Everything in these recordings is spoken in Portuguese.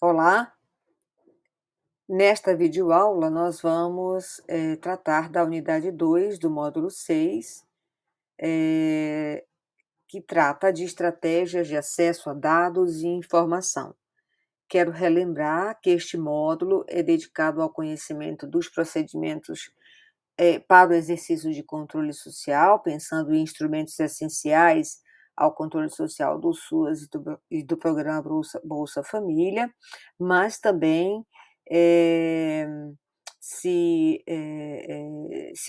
Olá, nesta videoaula nós vamos tratar da unidade 2 do módulo 6, eh, que trata de estratégias de acesso a dados e informação. Quero relembrar que este módulo é dedicado ao conhecimento dos procedimentos para o exercício de controle social, pensando em instrumentos essenciais ao controle social do SUAS e do programa Bolsa Família, mas também eh, se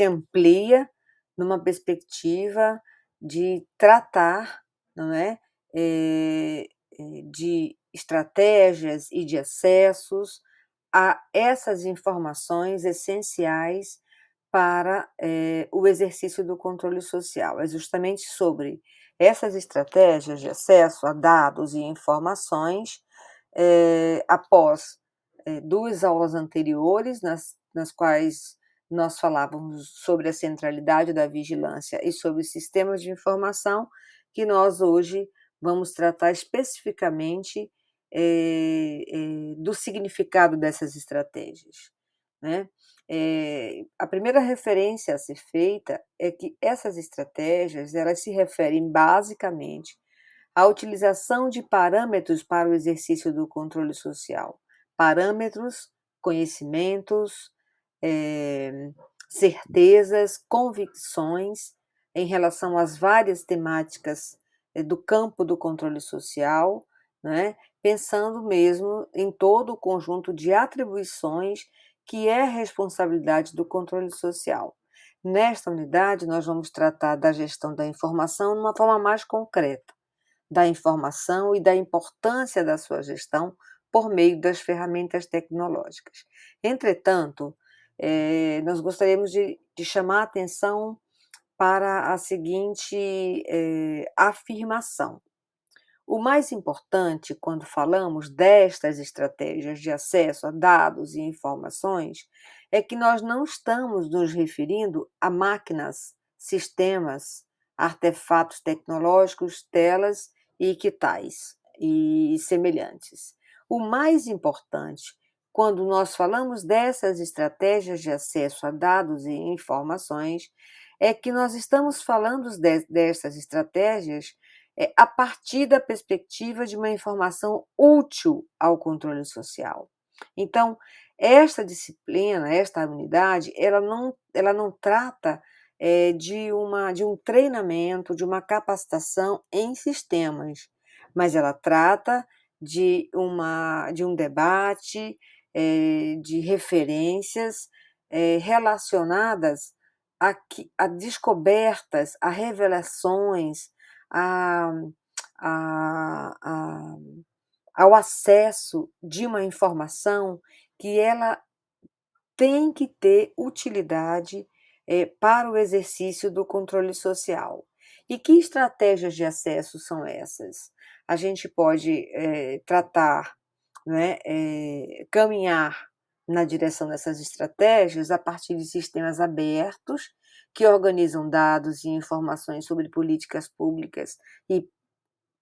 amplia numa perspectiva de tratar, não é, de estratégias e de acessos a essas informações essenciais para, o exercício do controle social. É justamente sobre essas estratégias de acesso a dados e informações, após, 2 aulas anteriores, nas quais nós falávamos sobre a centralidade da vigilância e sobre sistemas de informação, que nós hoje vamos tratar especificamente, do significado dessas estratégias, né. A primeira referência a ser feita é que essas estratégias, elas se referem basicamente à utilização de parâmetros para o exercício do controle social. Parâmetros, conhecimentos, eh, certezas, convicções em relação às várias temáticas, do campo do controle social, né, pensando mesmo em todo o conjunto de atribuições que é responsabilidade do controle social. Nesta unidade, nós vamos tratar da gestão da informação de uma forma mais concreta, da informação e da importância da sua gestão por meio das ferramentas tecnológicas. Entretanto, nós gostaríamos de chamar a atenção para a seguinte, afirmação: o mais importante quando falamos destas estratégias de acesso a dados e informações é que nós não estamos nos referindo a máquinas, sistemas, artefatos tecnológicos, telas e que tais e semelhantes. O mais importante quando nós falamos dessas estratégias de acesso a dados e informações é que nós estamos falando dessas estratégias a partir da perspectiva de uma informação útil ao controle social. Então, esta disciplina, esta unidade, ela não trata, de um treinamento, de uma capacitação em sistemas, mas ela trata de um debate, de referências, relacionadas a descobertas, a revelações, a a a ao acesso de uma informação que ela tem que ter utilidade, para o exercício do controle social. E que estratégias de acesso são essas? A gente pode, tratar, né, caminhar na direção dessas estratégias a partir de sistemas abertos, que organizam dados e informações sobre políticas públicas e,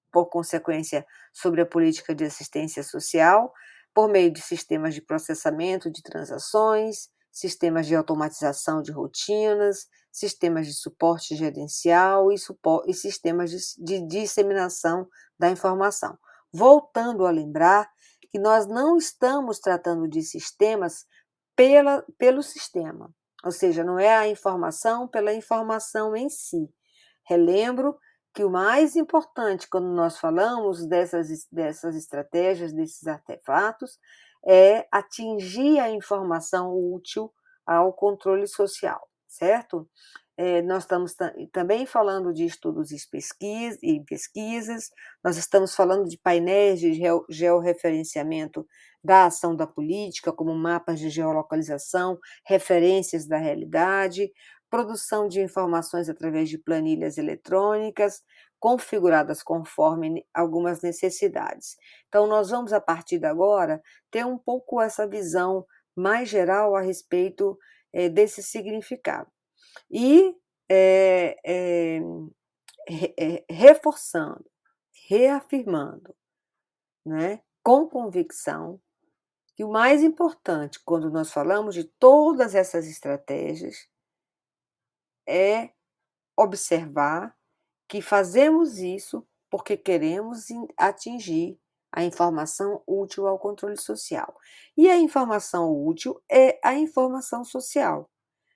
por consequência, sobre a política de assistência social, por meio de sistemas de processamento de transações, sistemas de automatização de rotinas, sistemas de suporte gerencial e sistemas de disseminação da informação. Voltando a lembrar que nós não estamos tratando de sistemas pelo sistema, ou seja, não é a informação pela informação em si. Relembro que o mais importante quando nós falamos dessas estratégias, desses artefatos, é atingir a informação útil ao controle social, certo? Nós estamos também falando de estudos e pesquisas, nós estamos falando de painéis de georreferenciamento da ação da política, como mapas de geolocalização, referências da realidade, produção de informações através de planilhas eletrônicas, configuradas conforme algumas necessidades. Então, nós vamos, a partir de agora, ter um pouco essa visão mais geral a respeito, desse significado. E, reforçando, reafirmando, né, com convicção que o mais importante quando nós falamos de todas essas estratégias é observar que fazemos isso porque queremos atingir a informação útil ao controle social. E a informação útil é a informação social,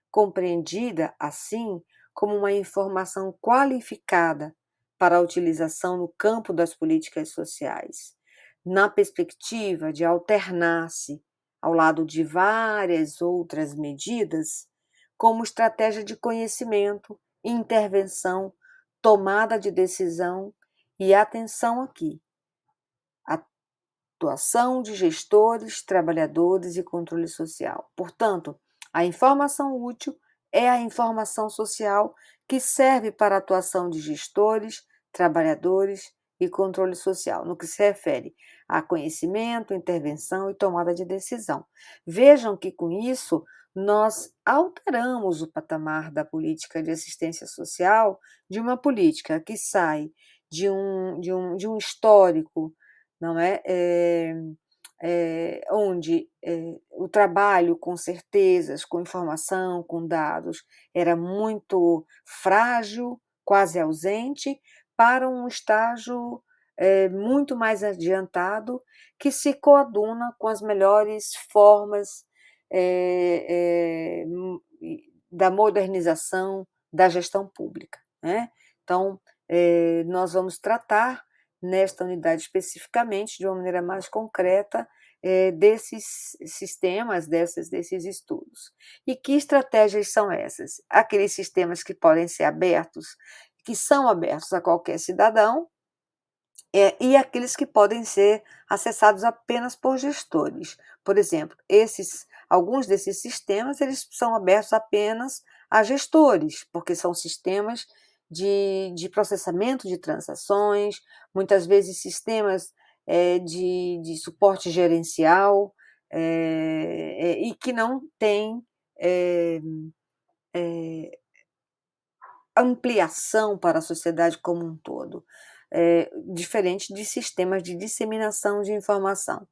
compreendida, assim, como uma informação qualificada para a utilização no campo das políticas sociais, na perspectiva de alternar-se, ao lado de várias outras medidas, como estratégia de conhecimento, intervenção, tomada de decisão e atenção aqui, atuação de gestores, trabalhadores e controle social. Portanto, a informação útil é a informação social que serve para a atuação de gestores, trabalhadores e controle social, no que se refere a conhecimento, intervenção e tomada de decisão. Vejam que, com isso, nós alteramos o patamar da política de assistência social de uma política que sai de um histórico, não é? Onde o trabalho com certezas, com informação, com dados, era muito frágil, quase ausente, para um estágio muito mais adiantado, que se coaduna com as melhores formas da modernização da gestão pública, né? Então, nós vamos tratar nesta unidade especificamente, de uma maneira mais concreta, desses sistemas, desses estudos. E que estratégias são essas? Aqueles sistemas que podem ser abertos, que são abertos a qualquer cidadão, e aqueles que podem ser acessados apenas por gestores. Por exemplo, alguns desses sistemas eles são abertos apenas a gestores, porque são sistemas de processamento de transações, muitas vezes sistemas de suporte gerencial, e que não têm ampliação para a sociedade como um todo, diferente de sistemas de disseminação de informação.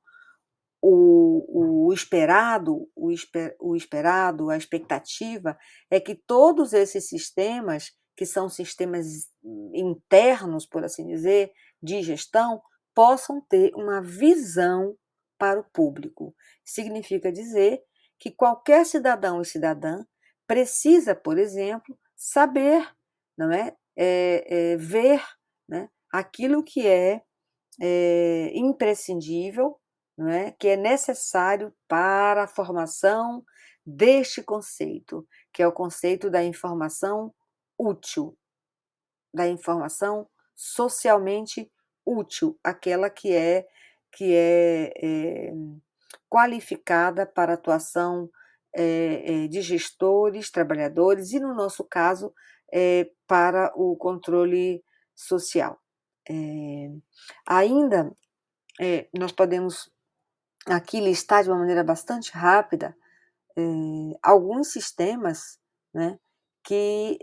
O esperado, a expectativa é que todos esses sistemas, que são sistemas internos, por assim dizer, de gestão, possam ter uma visão para o público. Significa dizer que qualquer cidadão e cidadã precisa, por exemplo, saber, não é? Ver, né, aquilo que é imprescindível, não é? Que é necessário para a formação deste conceito, que é o conceito da informação útil, da informação socialmente útil, aquela que é qualificada para a atuação de gestores, trabalhadores e, no nosso caso, para o controle social. Ainda nós podemos aqui listar de uma maneira bastante rápida alguns sistemas, né, que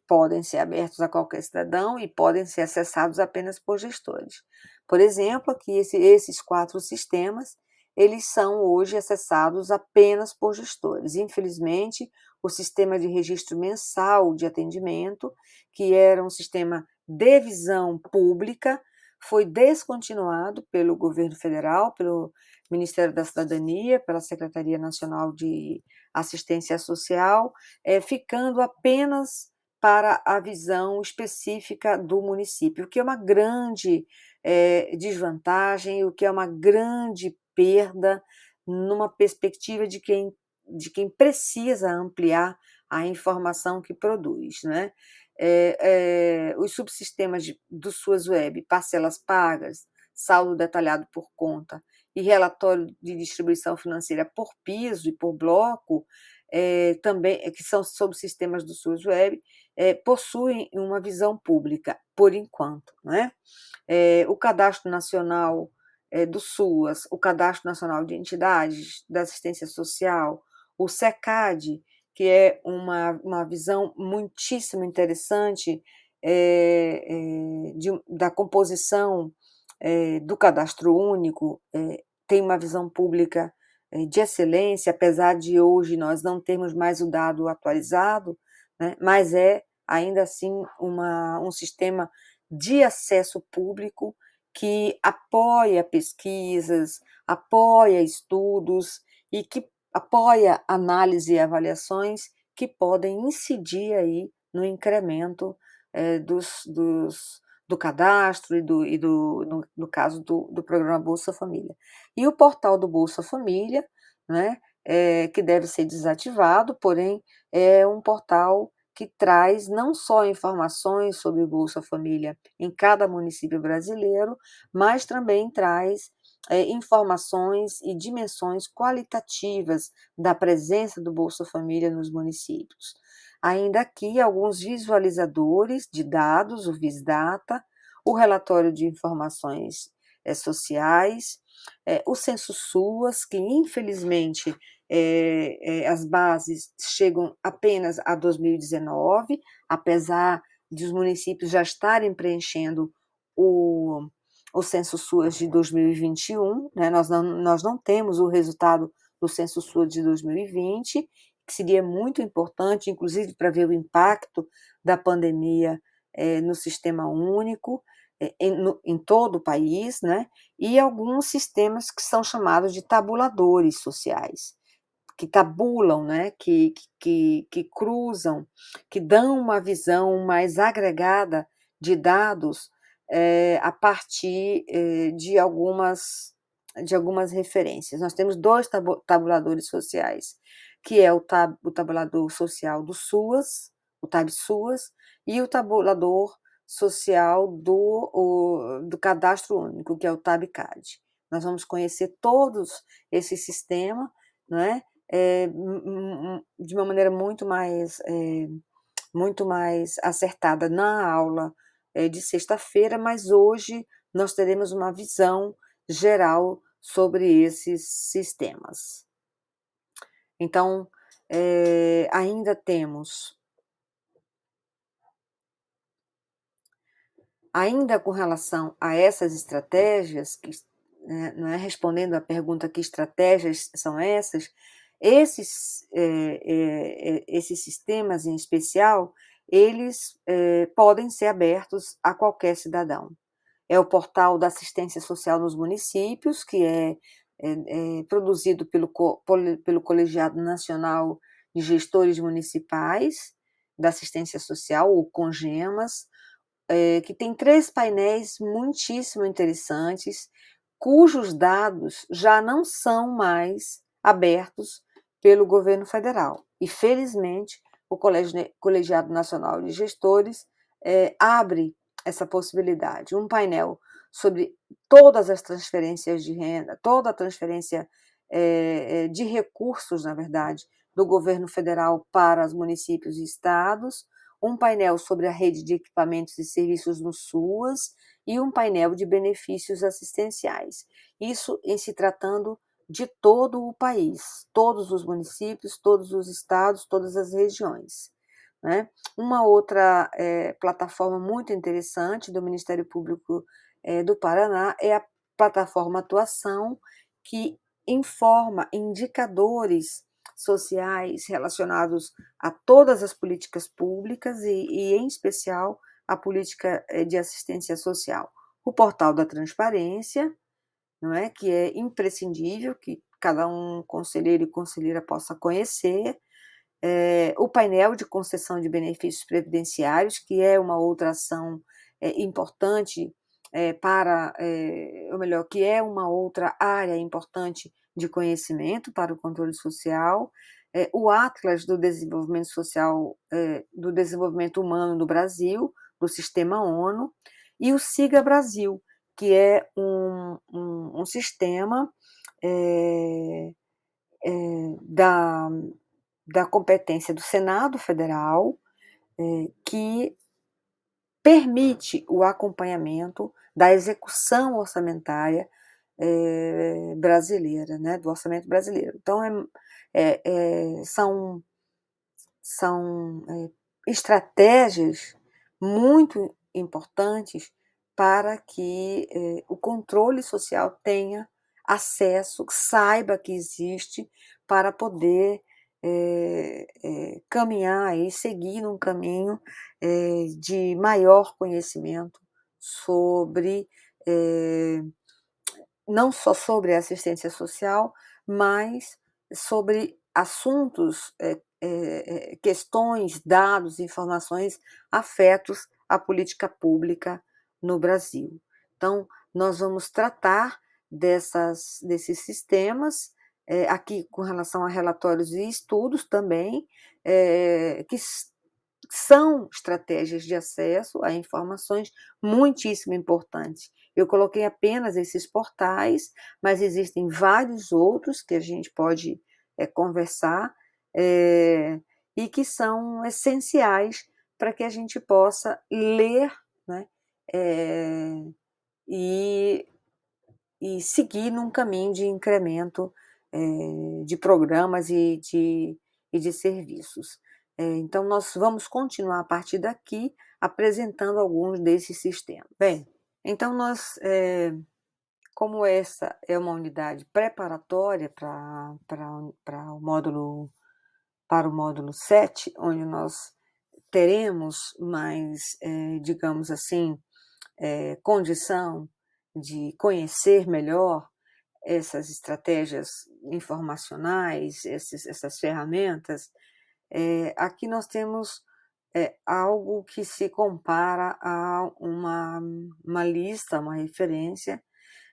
podem ser abertos a qualquer cidadão e podem ser acessados apenas por gestores. Por exemplo, aqui esses 4 sistemas, eles são hoje acessados apenas por gestores. Infelizmente, o sistema de registro mensal de atendimento, que era um sistema de visão pública, foi descontinuado pelo governo federal, pelo Ministério da Cidadania, pela Secretaria Nacional de Assistência Social, ficando apenas para a visão específica do município, o que é uma grande desvantagem, o que é uma grande perda numa perspectiva de quem precisa ampliar a informação que produz, né? Os subsistemas do SUAS Web, parcelas pagas, saldo detalhado por conta e relatório de distribuição financeira por piso e por bloco, também, que são subsistemas do SUAS Web, possuem uma visão pública, por enquanto, não é? O Cadastro Nacional do SUAS, o Cadastro Nacional de Entidades da Assistência Social, o SECAD, que é uma visão muitíssimo interessante da composição do Cadastro Único, tem uma visão pública de excelência, apesar de hoje nós não termos mais o dado atualizado, né, mas é ainda assim um sistema de acesso público que apoia pesquisas, apoia estudos e que apoia análise e avaliações que podem incidir aí no incremento do cadastro no caso do programa Bolsa Família. E o portal do Bolsa Família, né, que deve ser desativado, porém é um portal que traz não só informações sobre o Bolsa Família em cada município brasileiro, mas também traz informações e dimensões qualitativas da presença do Bolsa Família nos municípios. Ainda aqui alguns visualizadores de dados, o Visdata, o relatório de informações sociais, o Censo SUAS, que infelizmente as bases chegam apenas a 2019, apesar de os municípios já estarem preenchendo o Censo SUAS de 2021, né? Nós não temos o resultado do Censo SUAS de 2020, que seria muito importante, inclusive para ver o impacto da pandemia no sistema único, em todo o país, né? E alguns sistemas que são chamados de tabuladores sociais, que tabulam, né? que cruzam, que dão uma visão mais agregada de dados a partir de algumas referências. Nós temos dois tabuladores sociais, que é o tabulador social do SUAS, o TAB-SUAS, e o tabulador social do Cadastro Único, que é o TAB-CAD. Nós vamos conhecer todos esse sistema, né, de uma maneira muito mais acertada na aula de sexta-feira, mas hoje nós teremos uma visão geral sobre esses sistemas. Então, ainda temos, ainda com relação a essas estratégias, não é, respondendo à pergunta que estratégias são essas, esses sistemas em especial, eles podem ser abertos a qualquer cidadão. É o portal da assistência social nos municípios, que é produzido pelo Colegiado Nacional de Gestores Municipais da Assistência Social, o CONGEMAS, que tem 3 painéis muitíssimo interessantes, cujos dados já não são mais abertos pelo governo federal. E, felizmente, o Colegiado Nacional de Gestores abre essa possibilidade. Um painel sobre todas as transferências de renda, toda a transferência de recursos, na verdade, do governo federal para os municípios e estados, um painel sobre a rede de equipamentos e serviços no SUAS e um painel de benefícios assistenciais. Isso em se tratando de todo o país, todos os municípios, todos os estados, todas as regiões, né? Uma outra plataforma muito interessante do Ministério Público do Paraná é a plataforma Atuação, que informa indicadores sociais relacionados a todas as políticas públicas e em especial, a política de assistência social. O portal da transparência, não é, que é imprescindível que cada um conselheiro e conselheira possa conhecer, o painel de concessão de benefícios previdenciários, que é uma outra ação importante ou melhor, que é uma outra área importante de conhecimento para o controle social, o Atlas do Desenvolvimento Social, do Desenvolvimento Humano do Brasil, do Sistema ONU, e o Siga Brasil, que é um sistema da competência do Senado Federal, que permite o acompanhamento da execução orçamentária brasileira, né, do orçamento brasileiro. Então, são estratégias muito importantes para que o controle social tenha acesso, saiba que existe, para poder caminhar e seguir num caminho de maior conhecimento sobre, não só sobre a assistência social, mas sobre assuntos, questões, dados, informações afetos à política pública no Brasil. Então, nós vamos tratar desses sistemas, aqui com relação a relatórios e estudos também, que são estratégias de acesso a informações muitíssimo importantes. Eu coloquei apenas esses portais, mas existem vários outros que a gente pode conversar, e que são essenciais para que a gente possa ler, né, e, e seguir num caminho de incremento de programas e de serviços. Então, nós vamos continuar a partir daqui apresentando alguns desses sistemas. Bem, então como essa é uma unidade preparatória para o módulo 7, onde nós teremos mais, digamos assim, condição de conhecer melhor essas estratégias informacionais, essas ferramentas, aqui nós temos algo que se compara a uma lista, uma referência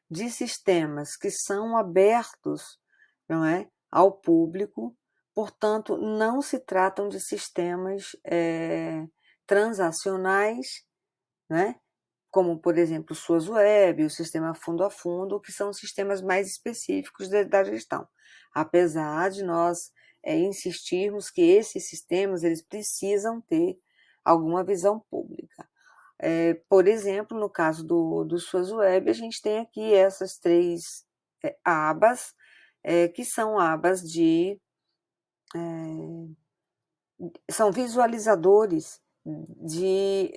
de sistemas que são abertos, não é, ao público, portanto, não se tratam de sistemas transacionais, né, como, por exemplo, o SUAS Web, o sistema fundo a fundo, que são sistemas mais específicos da gestão. Apesar de nós insistirmos que esses sistemas eles precisam ter alguma visão pública. Por exemplo, no caso do SUAS Web, a gente tem aqui essas 3 abas, que são abas são visualizadores de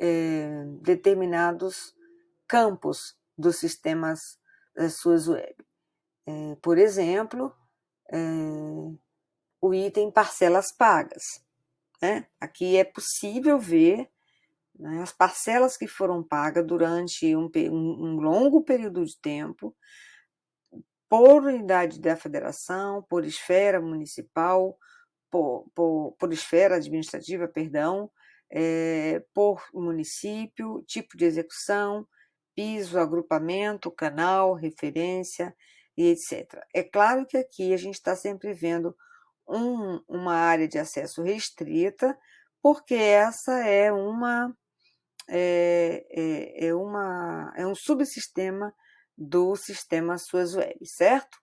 determinados campos dos sistemas SUAS Web. Por exemplo, o item parcelas pagas, né? Aqui é possível ver, né, as parcelas que foram pagas durante um longo período de tempo, por unidade da federação, por esfera municipal, por esfera administrativa, perdão, por município, tipo de execução, piso, agrupamento, canal, referência e etc. É claro que aqui a gente está sempre vendo uma área de acesso restrita, porque essa é um subsistema do sistema SUAS Web, certo?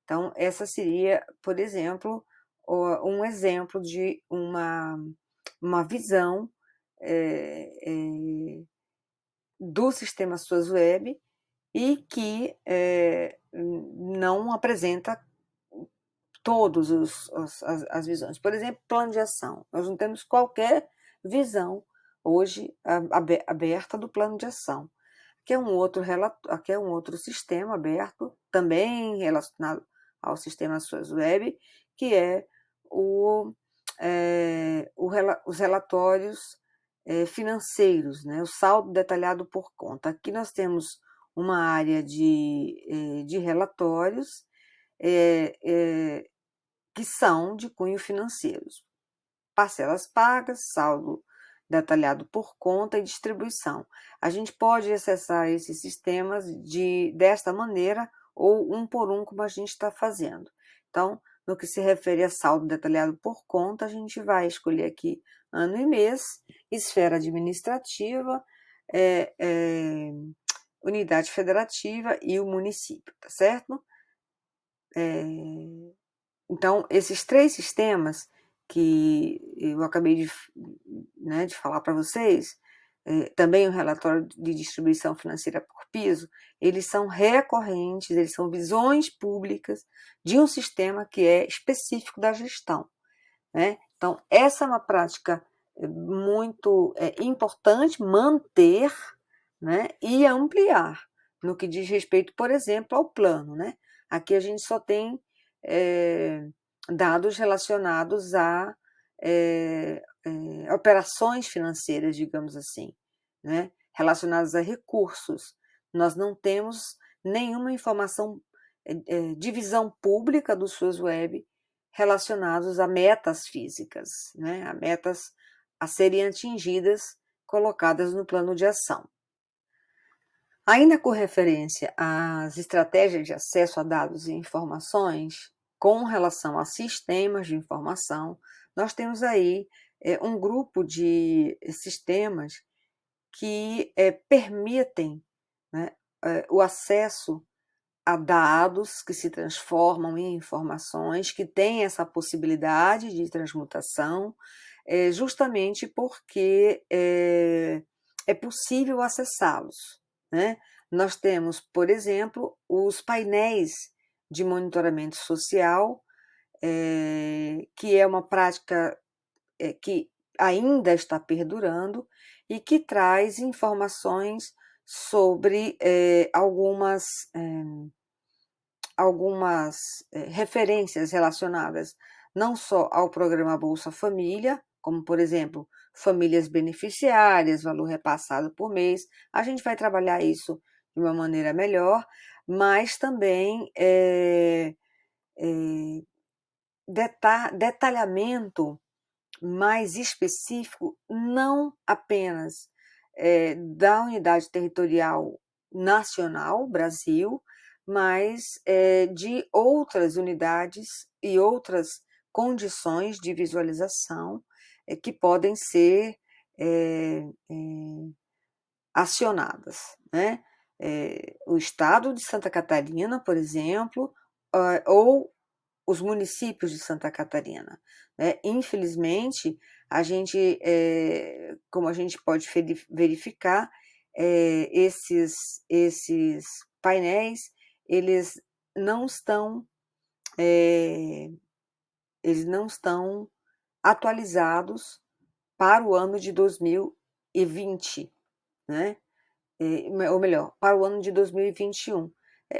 Então, essa seria, por exemplo, um exemplo de uma visão do sistema SUAS Web e que não apresenta todas as visões. Por exemplo, plano de ação. Nós não temos qualquer visão hoje aberta do plano de ação. Aqui é um outro sistema aberto, também relacionado ao sistema SUAS Web, que é os relatórios financeiros, né? O saldo detalhado por conta. Aqui nós temos uma área de relatórios que são de cunho financeiros. Parcelas pagas, saldo detalhado por conta e distribuição. A gente pode acessar esses sistemas desta maneira ou um por um, como a gente está fazendo. Então, no que se refere a saldo detalhado por conta, a gente vai escolher aqui ano e mês, esfera administrativa, unidade federativa e o município, tá certo? Então, esses 3 sistemas que eu acabei de falar para vocês, também o relatório de distribuição financeira por piso, eles são recorrentes, eles são visões públicas de um sistema que é específico da gestão, né? Então, essa é uma prática muito importante manter, né, e ampliar no que diz respeito, por exemplo, ao plano, né? Aqui a gente só tem dados relacionados a operações financeiras, digamos assim, né? Relacionadas a recursos. Nós não temos nenhuma informação de visão pública dos suas web relacionados a metas físicas, né? A metas a serem atingidas, colocadas no plano de ação. Ainda com referência às estratégias de acesso a dados e informações, com relação a sistemas de informação, nós temos aí um grupo de sistemas que permitem, né, o acesso a dados que se transformam em informações, que têm essa possibilidade de transmutação, justamente porque é possível acessá-los, né? Nós temos, por exemplo, os painéis de monitoramento social, que é uma prática que ainda está perdurando e que traz informações sobre algumas referências relacionadas não só ao programa Bolsa Família, como, por exemplo, famílias beneficiárias, valor repassado por mês. A gente vai trabalhar isso de uma maneira melhor, mas também detalhamento mais específico, não apenas da unidade territorial nacional, Brasil, mas de outras unidades e outras condições de visualização que podem ser acionadas, né? O estado de Santa Catarina, por exemplo, ou os municípios de Santa Catarina, né? Infelizmente, a gente, como a gente pode verificar, esses painéis, eles não estão, eles não estão atualizados para o ano de 2020, né? Ou melhor, para o ano de 2021,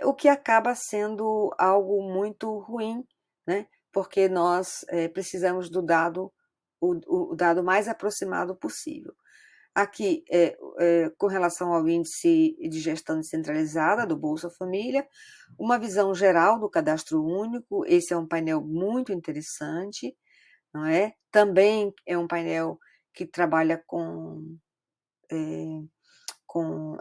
o que acaba sendo algo muito ruim, né? Porque nós precisamos do dado, o dado mais aproximado possível. Aqui, com relação ao índice de gestão descentralizada do Bolsa Família, uma visão geral do cadastro único, esse é um painel muito interessante, não é? Também é um painel que trabalha com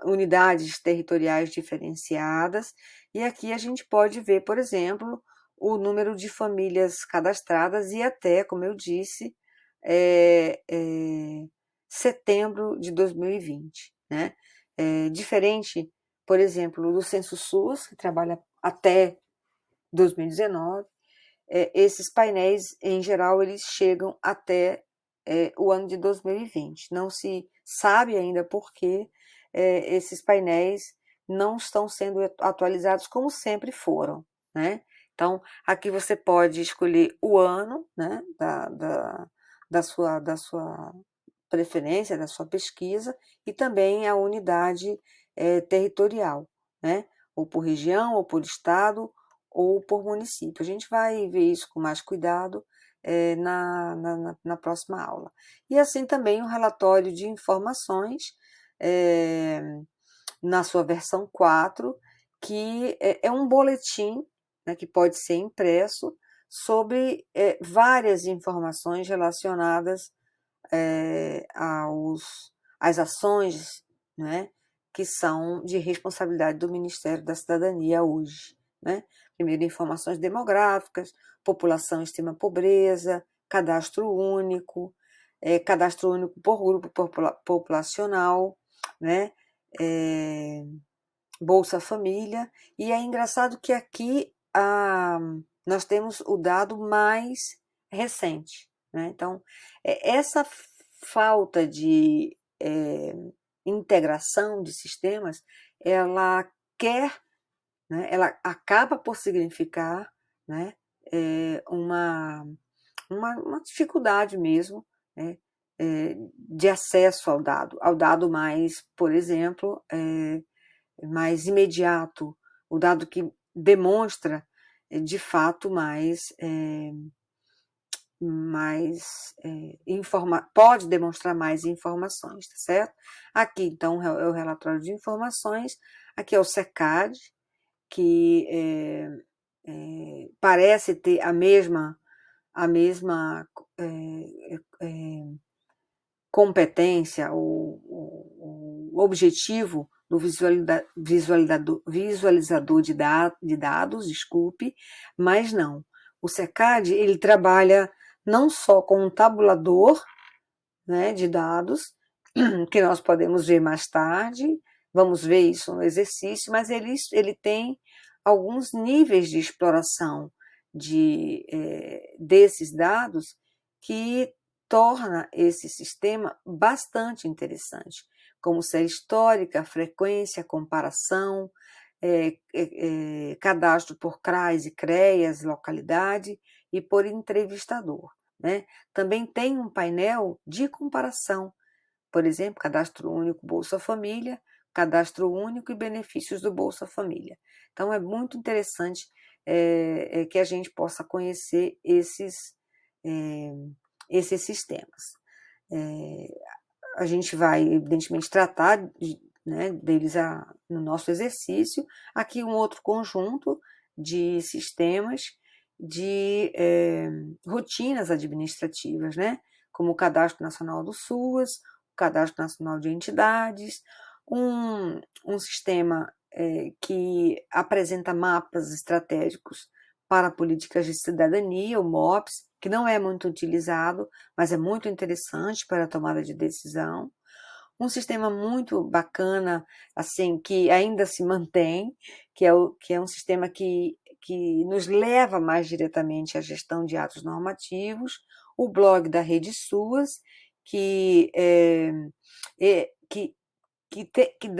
unidades territoriais diferenciadas, e aqui a gente pode ver, por exemplo, o número de famílias cadastradas e até, como eu disse, setembro de 2020, né? Diferente, por exemplo, do Censo SUS, que trabalha até 2019, esses painéis, em geral, eles chegam até o ano de 2020. Não se sabe ainda por que esses painéis não estão sendo atualizados como sempre foram, né? Então, aqui você pode escolher o ano, né, da sua preferência, da sua pesquisa, e também a unidade territorial, né? Ou por região, ou por estado, ou por município. A gente vai ver isso com mais cuidado na próxima aula. E assim também o relatório de informações na sua versão 4, que é um boletim, né, que pode ser impresso sobre várias informações relacionadas às ações, né, que são de responsabilidade do Ministério da Cidadania hoje, né? Primeiro, informações demográficas, população extrema pobreza, cadastro único por grupo populacional, né? Bolsa Família, e é engraçado que aqui nós temos o dado mais recente, né? Então, essa falta de integração de sistemas, ela quer, né, ela acaba por significar, né, uma dificuldade mesmo, né, de acesso ao dado mais, por exemplo, mais imediato, o dado que demonstra, de fato, pode demonstrar mais informações, tá certo? Aqui, então, é o relatório de informações, aqui é o SECAD, que parece ter a mesma competência, o objetivo do visualizador de dados, desculpe, mas não. O SECAD, ele trabalha não só com um tabulador, né, de dados, que nós podemos ver mais tarde, vamos ver isso no exercício, mas ele tem alguns níveis de exploração desses dados que torna esse sistema bastante interessante, como série histórica, frequência, comparação, cadastro por CRAs e CREAs, localidade, e por entrevistador, né? Também tem um painel de comparação, por exemplo, cadastro único Bolsa Família, cadastro único e benefícios do Bolsa Família. Então, é muito interessante que a gente possa conhecer esses sistemas. A gente vai, evidentemente, tratar né, deles no nosso exercício. Aqui um outro conjunto de sistemas de rotinas administrativas, né, como o Cadastro Nacional do SUAS, o Cadastro Nacional de Entidades, um sistema que apresenta mapas estratégicos para políticas de cidadania, o MOPS, que não é muito utilizado, mas é muito interessante para a tomada de decisão. Um sistema muito bacana, assim, que ainda se mantém, que é um sistema que nos leva mais diretamente à gestão de atos normativos, o blog da Rede SUAS, que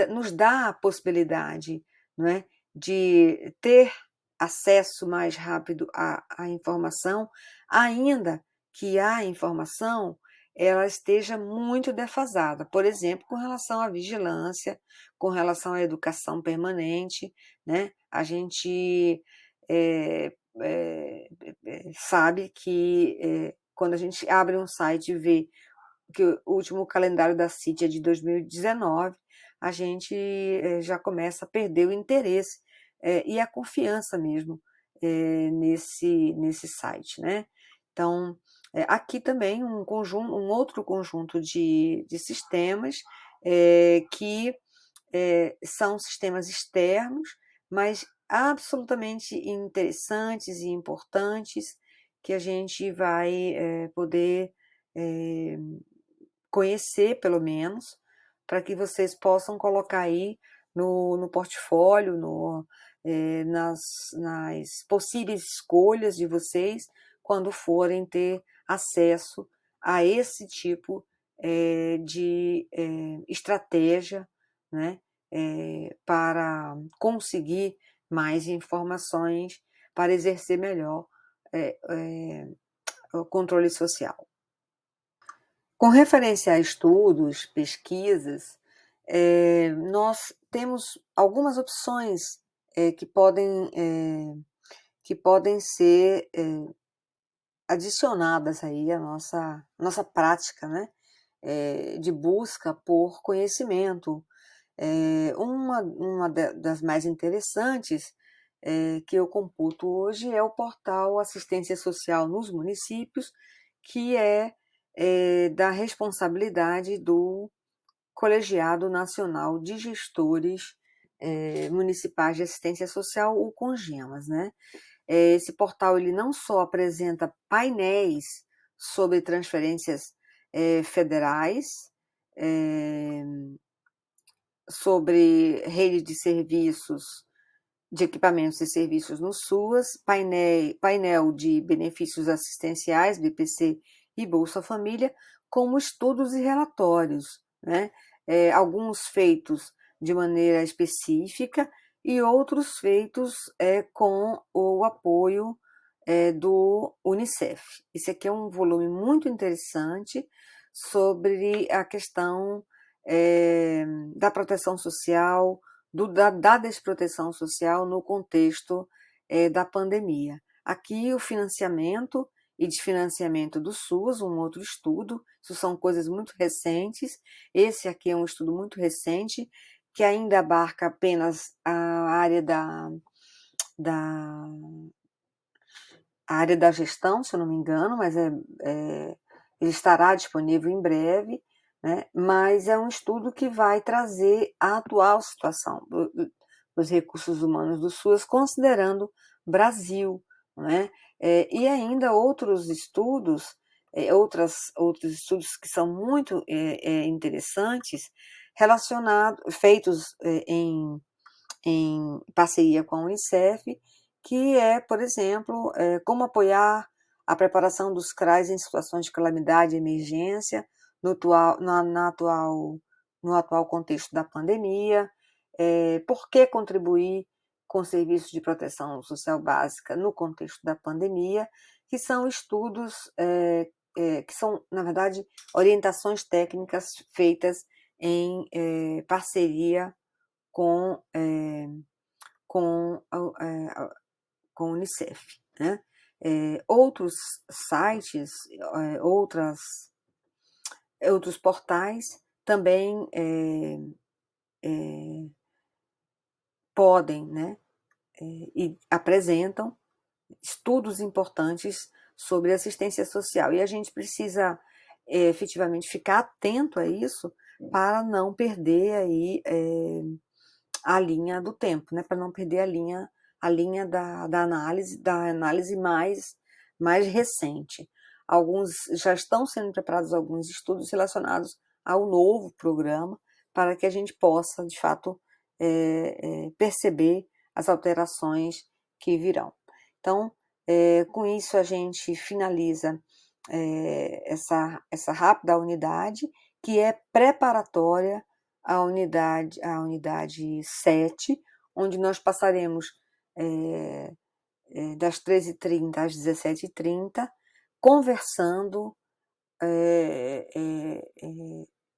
nos dá a possibilidade, não é, de ter acesso mais rápido à informação, ainda que a informação ela esteja muito defasada, por exemplo, com relação à vigilância, com relação à educação permanente, né? A gente sabe que quando a gente abre um site e vê que o último calendário da CIT é de 2019, a gente já começa a perder o interesse e a confiança mesmo nesse site, né? Então, aqui também um outro conjunto de sistemas que são sistemas externos, mas absolutamente interessantes e importantes, que a gente vai poder conhecer, pelo menos, para que vocês possam colocar aí no portfólio, nas possíveis escolhas de vocês, quando forem ter acesso a esse tipo de estratégia, né, para conseguir mais informações, para exercer melhor o controle social. Com referência a estudos, pesquisas, nós temos algumas opções que podem ser adicionadas aí à nossa prática, né, de busca por conhecimento. Uma das mais interessantes que eu computo hoje é o portal Assistência Social nos Municípios, que é da responsabilidade do Colegiado Nacional de Gestores Municipais de Assistência Social, o CONGEMAS, né? Esse portal ele não só apresenta painéis sobre transferências federais, sobre rede de serviços, de equipamentos e serviços no SUAS, painel de benefícios assistenciais, BPC e Bolsa Família, como estudos e relatórios, né? Alguns feitos de maneira específica e outros feitos com o apoio do Unicef. Esse aqui é um volume muito interessante sobre a questão da proteção social, da desproteção social no contexto da pandemia. Aqui o financiamento e desfinanciamento do SUS, um outro estudo, isso são coisas muito recentes, esse aqui é um estudo muito recente, que ainda abarca apenas a área da a área da gestão, se eu não me engano, mas ele estará disponível em breve, né? Mas é um estudo que vai trazer a atual situação dos recursos humanos do SUS, considerando Brasil, né? E ainda outros estudos, outros estudos que são muito interessantes, feitos em parceria com a Unicef, que é, por exemplo, como apoiar a preparação dos CRAs em situações de calamidade e emergência no atual contexto da pandemia, por que contribuir com serviços de proteção social básica no contexto da pandemia, que são estudos que são, na verdade, orientações técnicas feitas em parceria com, com, com a Unicef, né? Outros sites, outros portais também podem, né, e apresentam estudos importantes sobre assistência social. E a gente precisa efetivamente ficar atento a isso para não perder aí a linha do tempo, né? Para não perder a linha da análise mais recente. Alguns já estão sendo preparados alguns estudos relacionados ao novo programa, para que a gente possa, de fato, perceber as alterações que virão. Então, com isso a gente finaliza essa rápida unidade, que é preparatória a unidade 7, onde nós passaremos das 13h30 às 17h30, conversando,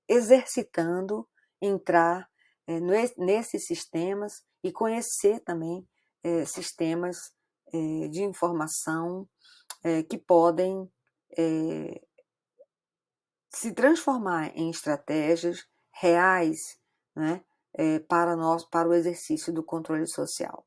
exercitando, entrar nesses sistemas e conhecer também sistemas de informação que podem se transformar em estratégias reais, né, para o exercício do controle social.